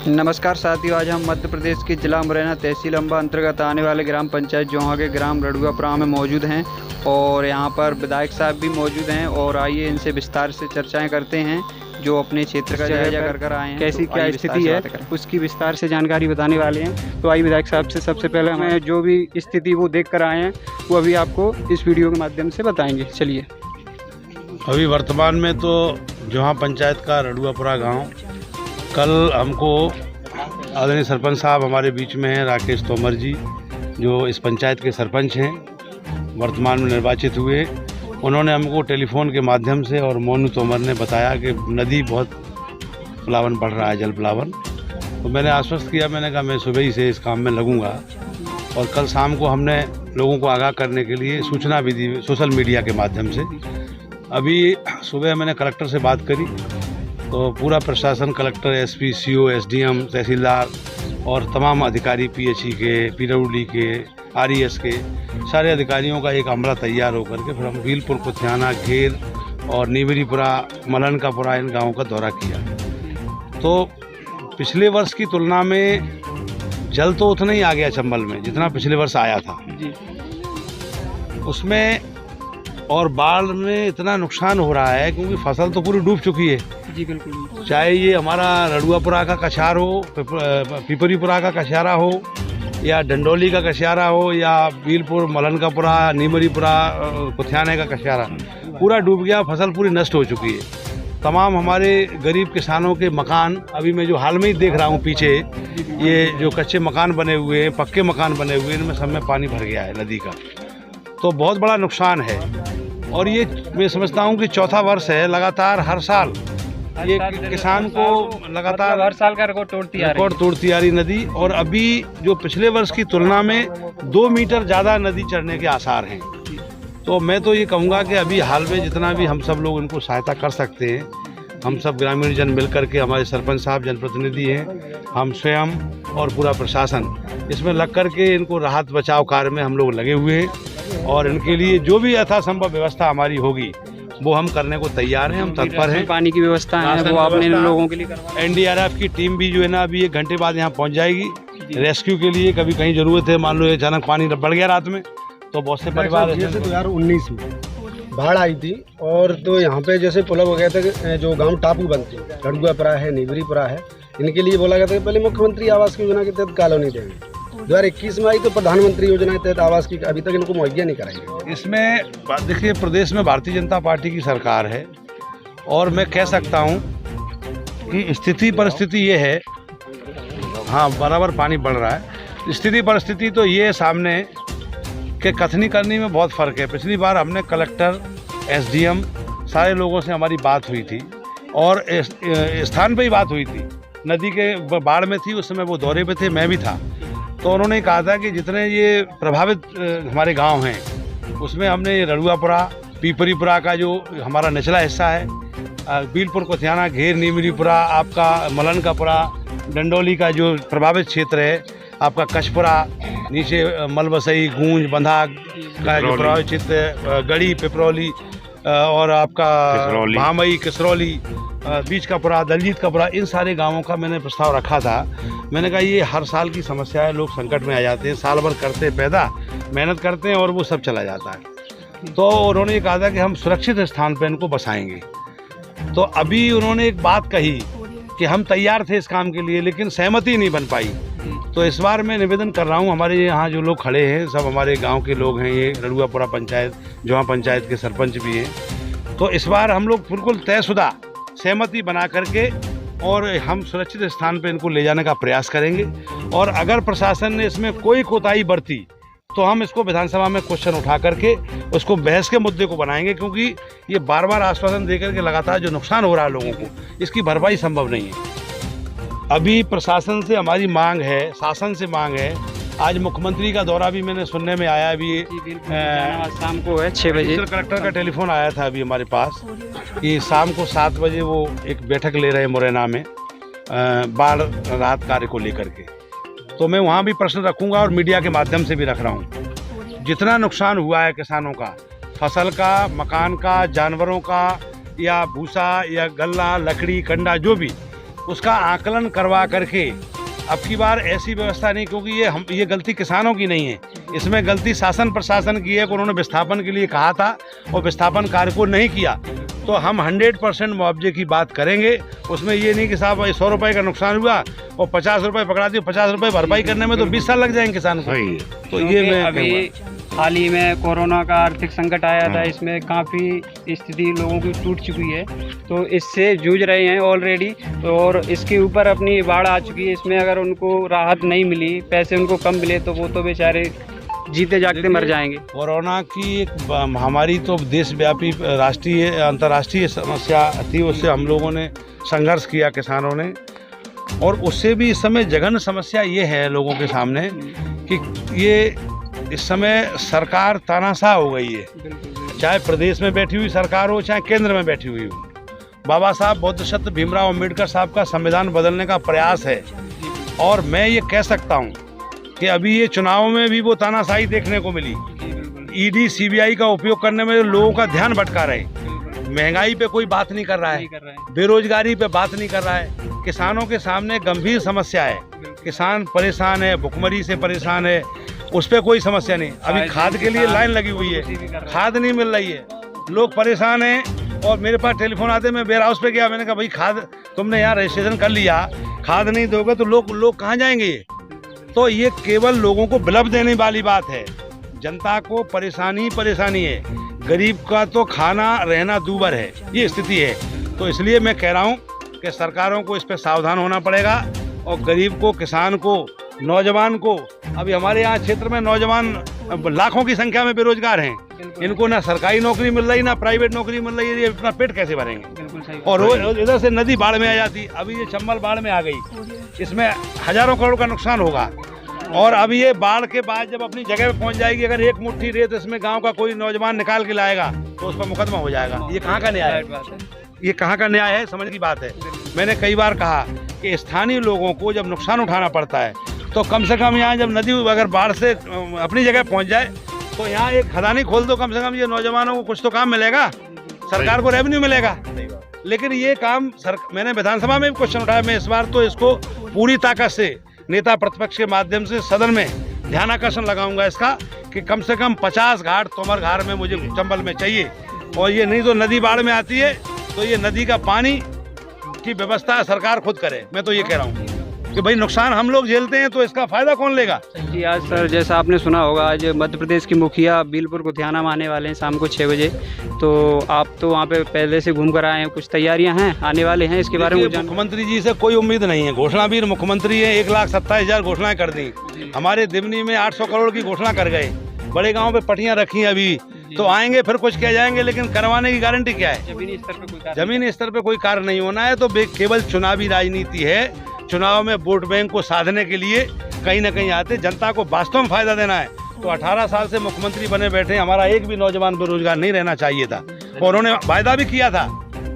नमस्कार साथियों, आज हम मध्य प्रदेश के जिला मुरैना तहसील अम्बा अंतर्गत आने वाले ग्राम पंचायत जोहा के ग्राम रड़ुआपुरा में मौजूद हैं और यहाँ पर विधायक साहब भी मौजूद हैं और आइए इनसे विस्तार से चर्चाएं करते हैं जो अपने क्षेत्र का जायजा कर आए हैं। कैसी क्या स्थिति है उसकी विस्तार से जानकारी बताने वाले हैं। तो आइए विधायक साहब से सबसे पहले हमें जो भी स्थिति वो देख कर आए हैं वो अभी आपको इस वीडियो के माध्यम से बताएँगे। चलिए। अभी वर्तमान में तो जोहा पंचायत का रड़ुआपुरा गाँव, कल हमको आदरणीय सरपंच साहब हमारे बीच में हैं, राकेश तोमर जी, जो इस पंचायत के सरपंच हैं, वर्तमान में निर्वाचित हुए। उन्होंने हमको टेलीफोन के माध्यम से और मोनू तोमर ने बताया कि नदी बहुत प्लावन बढ़ रहा है, जल प्लावन। तो मैंने आश्वस्त किया, मैंने कहा मैं सुबह ही से इस काम में लगूंगा। और कल शाम को हमने लोगों को आगाह करने के लिए सूचना भी दी सोशल मीडिया के माध्यम से। अभी सुबह मैंने कलेक्टर से बात करी तो पूरा प्रशासन, कलेक्टर, एसपी, सीओ, एसडीएम, तहसीलदार और तमाम अधिकारी, पीएचई के, पीडब्ल्यूडी के, आरईएस के सारे अधिकारियों का एक अमला तैयार होकर के फिर हम व्हीलपुर, कुथियाना, घेर और नीवरीपुरा, मलनकापुरा इन गाँवों का दौरा किया। तो पिछले वर्ष की तुलना में जल तो उतना ही आ गया चंबल में जितना पिछले वर्ष आया था उसमें, और बाढ़ में इतना नुकसान हो रहा है क्योंकि फसल तो पूरी डूब चुकी है। जी बिल्कुल। चाहे ये हमारा रड़ुआपुरा का कछार हो, पिपरीपुरा का कछारा हो, या डंडोली का कछारा हो, या बीलपुर, मलनकापुरा, नीमरीपुरा, कुथियाने का कछारा, पूरा डूब गया, फसल पूरी नष्ट हो चुकी है। तमाम हमारे गरीब किसानों के मकान, अभी मैं जो हाल में ही देख रहा हूँ पीछे, ये जो कच्चे मकान बने हुए हैं, पक्के मकान बने हुए हैं, इनमें सब में पानी भर गया है नदी का। तो बहुत बड़ा नुकसान है। और ये मैं समझता हूँ कि चौथा वर्ष है लगातार, हर साल ये किसान को लगातार हर साल का रिकॉर्ड तोड़ती आ रही नदी। और अभी जो पिछले वर्ष की तुलना में 2 मीटर ज़्यादा नदी चढ़ने के आसार हैं। तो मैं तो ये कहूँगा कि अभी हाल में जितना भी हम सब लोग इनको सहायता कर सकते हैं, हम सब ग्रामीण जन मिल कर के, हमारे सरपंच साहब जनप्रतिनिधि हैं, हम स्वयं और पूरा प्रशासन इसमें लग कर के इनको राहत बचाव कार्य में हम लोग लगे हुए हैं। और इनके लिए जो भी यथासंभव व्यवस्था हमारी होगी वो हम करने को तैयार हैं, हम तत्पर हैं। पानी की व्यवस्था है वो आपने लोगों के लिए करवा। एनडीआरएफ की टीम भी जो है ना अभी 1 घंटे बाद यहाँ पहुँच जाएगी रेस्क्यू के लिए। कभी कहीं ज़रूरत है, मान लो अचानक पानी बढ़ गया रात में, तो बहुत से परिवार जैसे 2019 में बाढ़ आई थी और तो यहाँ पे जैसे पुल हो गया था, जो गांव टापू बनते हैं, रड़ुआपुरा है, नीवरीपुरा है, इनके लिए बोला गया था कि पहले मुख्यमंत्री आवास योजना के तहत कॉलोनी देंगे। 2021 में आई तो प्रधानमंत्री योजना के तहत आवास की अभी तक इनको मुहैया नहीं कराई। इसमें देखिए, प्रदेश में भारतीय जनता पार्टी की सरकार है और मैं कह सकता हूँ कि स्थिति परिस्थिति ये है, हाँ बराबर पानी बढ़ रहा है। स्थिति परिस्थिति तो ये सामने कि कथनी करनी में बहुत फ़र्क है। पिछली बार हमने कलेक्टर, एसडीएम सारे लोगों से हमारी बात हुई थी और स्थान पे ही बात हुई थी। नदी के बाढ़ में थी, उस समय वो दौरे पे थे, मैं भी था। तो उन्होंने कहा था कि जितने ये प्रभावित हमारे गांव हैं उसमें हमने ये रड़ुआपुरा, पीपरीपुरा का जो हमारा निचला हिस्सा है, बीलपुर, कुथियाना, घेर, नीमरीपुरा, आपका मलनकापुरा, डंडोली का जो प्रभावित क्षेत्र है, आपका कछपुरा, नीचे मलबसई, गूंज, बंधा का जो प्रभावित क्षेत्र है, गढ़ी, पिपरौली और आपका भामई, किसरौली, बीच का पुरा, दलजीत का पुरा, इन सारे गांवों का मैंने प्रस्ताव रखा था। मैंने कहा ये हर साल की समस्या है, लोग संकट में आ जाते हैं, साल भर करते पैदा, मेहनत करते हैं और वो सब चला जाता है। तो उन्होंने ये कहा था कि हम सुरक्षित स्थान पर इनको बसाएंगे। तो अभी उन्होंने एक बात कही कि हम तैयार थे इस काम के लिए, लेकिन सहमति नहीं बन पाई। तो इस बार मैं निवेदन कर रहा हूँ, हमारे यहाँ जो लोग खड़े हैं सब हमारे गाँव के लोग हैं, ये रड़ुआपुरा पंचायत, जोहा पंचायत के सरपंच भी हैं। तो इस बार हम लोग बिल्कुल तयशुदा सहमति बना करके और हम सुरक्षित स्थान पर इनको ले जाने का प्रयास करेंगे। और अगर प्रशासन ने इसमें कोई कोताही बरती तो हम इसको विधानसभा में क्वेश्चन उठा करके उसको बहस के मुद्दे को बनाएंगे, क्योंकि ये बार बार आश्वासन देकर के लगातार जो नुकसान हो रहा है लोगों को, इसकी भरपाई संभव नहीं है। अभी प्रशासन से हमारी मांग है, शासन से मांग है। आज मुख्यमंत्री का दौरा भी मैंने सुनने में आया, अभी शाम को है 6 बजे कलेक्टर का टेलीफोन आया था अभी हमारे पास कि शाम को 7 बजे वो एक बैठक ले रहे हैं मुरैना में बाढ़ राहत कार्य को लेकर के। तो मैं वहाँ भी प्रश्न रखूँगा और मीडिया के माध्यम से भी रख रहा हूँ। जितना नुकसान हुआ है किसानों का, फसल का, मकान का, जानवरों का, या भूसा या गल्ला, लकड़ी, कंडा, जो भी, उसका आकलन करवा करके अब की बार ऐसी व्यवस्था नहीं, क्योंकि ये गलती किसानों की नहीं है, इसमें गलती शासन प्रशासन की है कि उन्होंने विस्थापन के लिए कहा था और विस्थापन कार्य को नहीं किया। तो हम 100% मुआवजे की बात करेंगे। उसमें ये नहीं कि साहब 100 रुपये का नुकसान हुआ और 50 रुपये पकड़ा दिए, 50 रुपये भरपाई करने में तो 20 साल लग जाएंगे किसान को। तो ये मैं अभी हाल ही में कोरोना का आर्थिक संकट आया था, इसमें काफ़ी स्थिति लोगों की टूट चुकी है, तो इससे जूझ रहे हैं ऑलरेडी। और इसके ऊपर अपनी बाढ़ आ चुकी है, इसमें अगर उनको राहत नहीं मिली, पैसे उनको कम मिले, तो वो तो बेचारे जीते जागते मर जाएंगे। कोरोना की एक महामारी तो देशव्यापी राष्ट्रीय अंतर्राष्ट्रीय समस्या थी, उससे हम लोगों ने संघर्ष किया किसानों ने, और उससे भी इस समय जघन समस्या ये है लोगों के सामने कि ये इस समय सरकार तानाशाह हो गई है, चाहे प्रदेश में बैठी हुई सरकार हो चाहे केंद्र में बैठी हुई हो। बाबा साहब बौद्ध सत्य भीमराव अम्बेडकर साहब का संविधान बदलने का प्रयास है, और मैं ये कह सकता हूँ कि अभी ये चुनाव में भी वो तानाशाही देखने को मिली। ईडी सीबीआई का उपयोग करने में लोगों का ध्यान भटका रहे, महंगाई पे कोई बात नहीं कर रहा है, बेरोजगारी पे बात नहीं कर रहा है। किसानों के सामने गंभीर समस्या है, किसान परेशान है, भुखमरी से परेशान है, उस पर कोई समस्या नहीं। अभी खाद के लिए लाइन लगी हुई है, खाद नहीं मिल रही है, लोग परेशान हैं। और मेरे पास टेलीफोन आते, मैं वेयर हाउस पे गया, मैंने कहा भाई खाद तुमने यहाँ रजिस्ट्रेशन कर लिया, खाद नहीं दोगे तो लोग कहाँ जाएंगे। तो ये केवल लोगों को बिलब देने वाली बात है, जनता को परेशानी है, गरीब का तो खाना रहना दूभर है, ये स्थिति है। तो इसलिए मैं कह रहा हूँ कि सरकारों को इस पर सावधान होना पड़ेगा, और गरीब को, किसान को, नौजवान को, अभी हमारे यहाँ क्षेत्र में नौजवान लाखों की संख्या में बेरोजगार हैं, इनको ना सरकारी नौकरी मिल रही ना प्राइवेट नौकरी मिल रही है, ये अपना पेट कैसे भरेंगे। और इधर से नदी बाढ़ में आ जाती, अभी ये चंबल बाढ़ में आ गई, इसमें हजारों करोड़ का नुकसान होगा। और अभी ये बाढ़ के बाद जब अपनी जगह पे पहुंच जाएगी, अगर एक मुट्ठी रेत इसमें गांव का कोई नौजवान निकाल के लाएगा तो उस पर मुकदमा हो जाएगा। ये कहाँ का न्याय है? ये कहाँ का न्याय है, समझ की बात है। मैंने कई बार कहा कि स्थानीय लोगों को जब नुकसान उठाना पड़ता है तो कम से कम यहाँ जब नदी अगर बाढ़ से अपनी जगह पहुँच जाए तो यहाँ एक खदानी खोल दो, कम से कम ये नौजवानों को कुछ तो काम मिलेगा, सरकार को रेवेन्यू मिलेगा। लेकिन ये काम मैंने विधानसभा में भी क्वेश्चन उठाया, मैं इस बार तो इसको पूरी ताकत से नेता प्रतिपक्ष के माध्यम से सदन में ध्यानाकर्षण लगाऊंगा इसका कि कम से कम 50 घाट तोमर घाट में मुझे चंबल में चाहिए। और ये नहीं तो नदी बाढ़ में आती है तो ये नदी का पानी की व्यवस्था सरकार खुद करे। मैं तो ये कह रहा हूँ कि भाई नुकसान हम लोग झेलते हैं तो इसका फायदा कौन लेगा। जी आज सर जैसा आपने सुना होगा, आज मध्य प्रदेश की मुखिया बिलपुर को ध्याना आने वाले हैं शाम को 6 बजे, तो आप तो वहाँ पे पहले से घूम कर आए हैं, कुछ तैयारियां हैं, आने वाले हैं, इसके बारे में मुख्यमंत्री जी से कोई उम्मीद नहीं है। घोषणावीर मुख्यमंत्री है, 1,27,000 घोषणाएं कर दी, हमारे दिमनी में 800 करोड़ की घोषणा कर गए, बड़े गाँव पे पट्टियाँ रखी अभी तो आएंगे फिर कुछ किया जाएंगे, लेकिन करवाने की गारंटी क्या है? जमीनी स्तर पे कोई कार्य नहीं होना है। तो केवल चुनावी राजनीति है, चुनाव में वोट बैंक को साधने के लिए कहीं ना कहीं आते, जनता को वास्तव में फायदा देना है। तो 18 साल से मुख्यमंत्री बने बैठे, हमारा एक भी नौजवान बेरोजगार नहीं रहना चाहिए था। और उन्होंने वायदा भी किया था,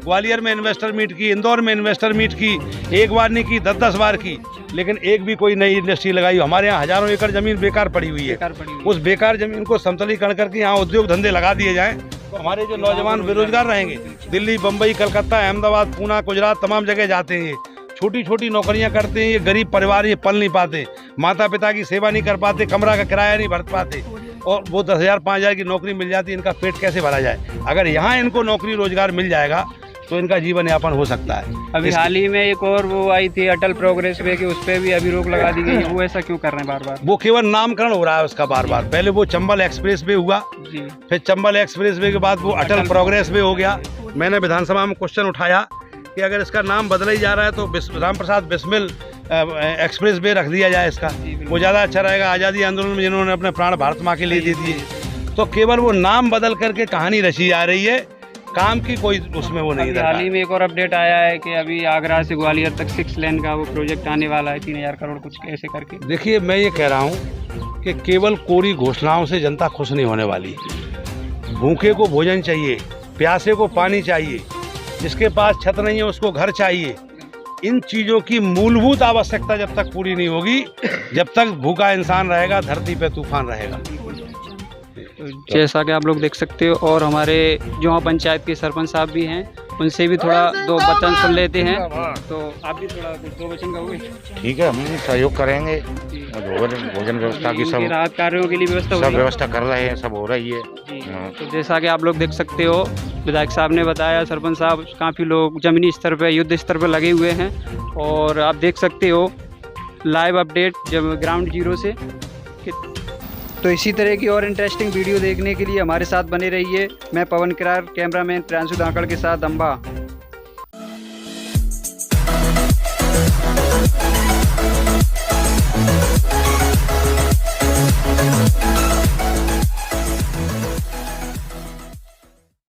ग्वालियर में इन्वेस्टर मीट की, इंदौर में इन्वेस्टर मीट की, एक बार नहीं की 10-10 बार की, लेकिन एक भी कोई नई इंडस्ट्री लगाई। हमारे यहाँ हजारों एकड़ जमीन बेकार पड़ी हुई है, उस बेकार जमीन को समतलीकरण करके यहाँ उद्योग धंधे लगा दिए जाएं तो हमारे जो नौजवान बेरोजगार रहेंगे। दिल्ली, बम्बई, कलकत्ता, अहमदाबाद, पूना, गुजरात तमाम जगह जाते हैं, छोटी छोटी नौकरियां करते हैं। ये गरीब परिवार ये पल नहीं पाते, माता पिता की सेवा नहीं कर पाते, कमरा का किराया नहीं भर पाते, और वो 10,000 5,000 की नौकरी मिल जाती है, इनका पेट कैसे भरा जाए? अगर यहाँ इनको नौकरी रोजगार मिल जाएगा तो इनका जीवन यापन हो सकता है। अभी हाल ही में एक और वो आई थी अटल प्रोग्रेस वे की, उस पर भी अभी रोक लगा दी गई है, वो ऐसा क्यों कर रहे हैं बार बार? वो केवल नामकरण हो रहा है उसका बार बार। पहले वो चंबल एक्सप्रेस वे हुआ, फिर चंबल एक्सप्रेस वे के बाद वो अटल प्रोग्रेस वे हो गया। मैंने विधानसभा में क्वेश्चन उठाया कि अगर इसका नाम बदला ही जा रहा है तो राम प्रसाद बिस्मिल एक्सप्रेस वे रख दिया जाए इसका, वो ज़्यादा अच्छा रहेगा। आज़ादी आंदोलन में जिन्होंने अपने प्राण भारत माँ के लिए दे दिए, तो केवल वो नाम बदल करके कहानी रची जा रही है, काम की कोई उसमें वो नहीं। हाल ही में एक और अपडेट आया है कि अभी आगरा से ग्वालियर तक 6 लेन का वो प्रोजेक्ट आने वाला है, 3,000 करोड़ कुछ ऐसे करके। देखिए मैं ये कह रहा हूँ कि केवल कोरी घोषणाओं से जनता खुश नहीं होने वाली। भूखे को भोजन चाहिए, प्यासे को पानी चाहिए, जिसके पास छत नहीं है उसको घर चाहिए। इन चीज़ों की मूलभूत आवश्यकता जब तक पूरी नहीं होगी, जब तक भूखा इंसान रहेगा धरती पे तूफान रहेगा। जैसा कि आप लोग देख सकते हो, और हमारे जोहा पंचायत के सरपंच साहब भी हैं, उनसे भी थोड़ा दो वचन सुन लेते हैं। तो आप भी थोड़ा कुछ दो वचन कहोगे? ठीक है, हम भी सहयोग करेंगे। भोजन व्यवस्था की सब राहत कार्यों के लिए व्यवस्था हो सब रही है? व्यवस्था कर रहे हैं, सब हो रही है। जी। तो जैसा कि आप लोग देख सकते हो, विधायक साहब ने बताया, सरपंच साहब, काफ़ी लोग ज़मीनी स्तर पर, युद्ध स्तर पर लगे हुए हैं। और आप देख सकते हो लाइव अपडेट जब ग्राउंड जीरो से। तो इसी तरह की और इंटरेस्टिंग वीडियो देखने के लिए हमारे साथ बने रहिए। मैं पवन किरार, कैमरामैन प्रियांशु धाकड़ के साथ अम्बा।